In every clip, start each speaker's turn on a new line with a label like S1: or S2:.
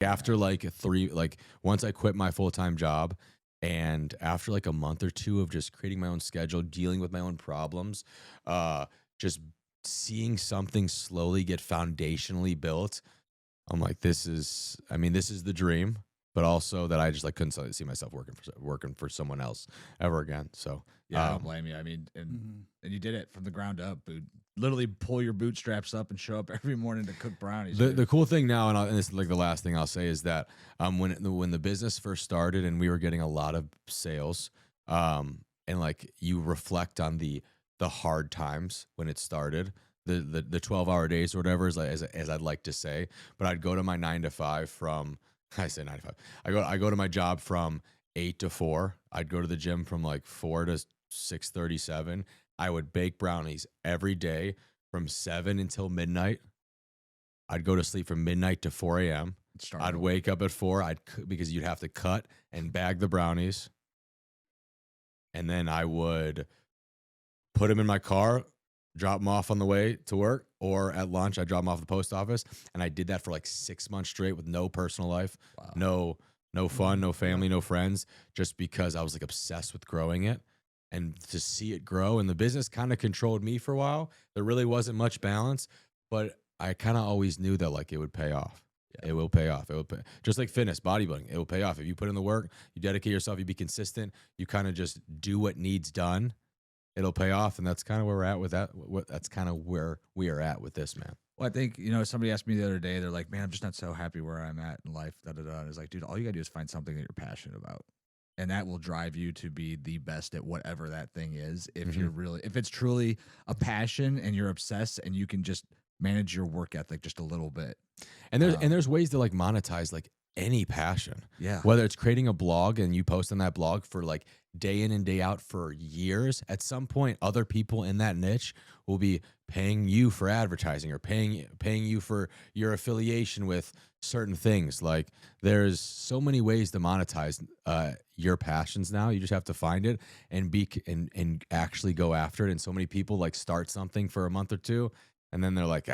S1: After like once I quit my full-time job, and after like a month or two of just creating my own schedule, dealing with my own problems, just seeing something slowly get foundationally built, I'm like, this is the dream, but also that I just like couldn't see myself working for someone else ever again. So
S2: yeah, I don't blame you. I mean, and you did it from the ground up, dude. Literally pull your bootstraps up and show up every morning to cook brownies.
S1: The cool thing now, and this is like the last thing I'll say, is that when the business first started and we were getting a lot of sales, and like you reflect on the hard times when it started, the 12-hour days or whatever, is like, as I'd like to say, but I'd go to my 9 to 5 from I say 9 to 5. I go to my job from 8 to 4. I'd go to the gym from like 4 to 6:37. I would bake brownies every day from 7 until midnight. I'd go to sleep from midnight to 4 a.m. I'd wake up at 4. Because you'd have to cut and bag the brownies. And then I would put them in my car, drop them off on the way to work, or at lunch, I drop them off at the post office. And I did that for like 6 months straight with no personal life, no fun, no family, no friends, just because I was like obsessed with growing it. And to see it grow, and the business kind of controlled me for a while. There really wasn't much balance, but I kind of always knew that like it would pay off. Yeah. It will pay off. It will pay. Just like fitness, bodybuilding, it will pay off. If you put in the work, you dedicate yourself, you be consistent, you kind of just do what needs done, it'll pay off. And that's kind of where we're at with that. That's kind of where we are at with this, man.
S2: Well, I think, somebody asked me the other day, they're like, man, I'm just not so happy where I'm at in life. And it's like, dude, all you gotta do is find something that you're passionate about. And that will drive you to be the best at whatever that thing is. If it's truly a passion and you're obsessed and you can just manage your work ethic just a little bit.
S1: And there's ways to like monetize like any passion.
S2: Yeah.
S1: Whether it's creating a blog and you post on that blog for like day in and day out for years, at some point other people in that niche will be paying you for advertising or paying you for your affiliation with certain things. Like there's so many ways to monetize your passions now. You just have to find it and actually go after it. And so many people like start something for a month or two and then they're like,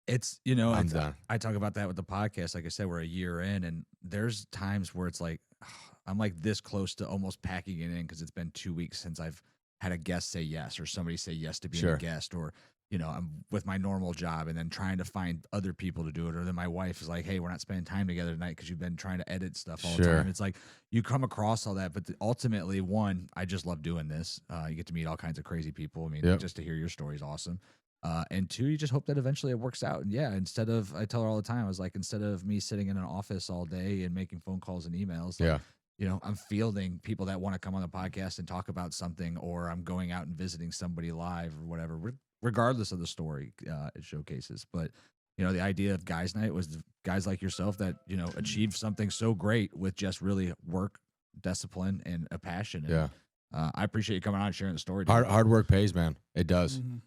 S2: it's,
S1: I'm done.
S2: I talk about that with the podcast. Like I said, we're a year in, and there's times where it's like, I'm like this close to almost packing it in because it's been 2 weeks since I've had a guest say yes or somebody say yes to being a guest, or, I'm with my normal job and then trying to find other people to do it. Or then my wife is like, hey, we're not spending time together tonight because you've been trying to edit stuff all the time. It's like you come across all that. But ultimately, one, I just love doing this. You get to meet all kinds of crazy people. I mean, just to hear your story is awesome. And two, you just hope that eventually it works out. And yeah, I tell her all the time, I was like, instead of me sitting in an office all day and making phone calls and emails, like, I'm fielding people that want to come on the podcast and talk about something, or I'm going out and visiting somebody live or whatever, regardless of the story it showcases. But, the idea of Guys Night was guys like yourself that, achieved something so great with just really work, discipline, and a passion. And, I appreciate you coming on and sharing the story.
S1: Hard work pays, man. It does.
S2: Absolutely.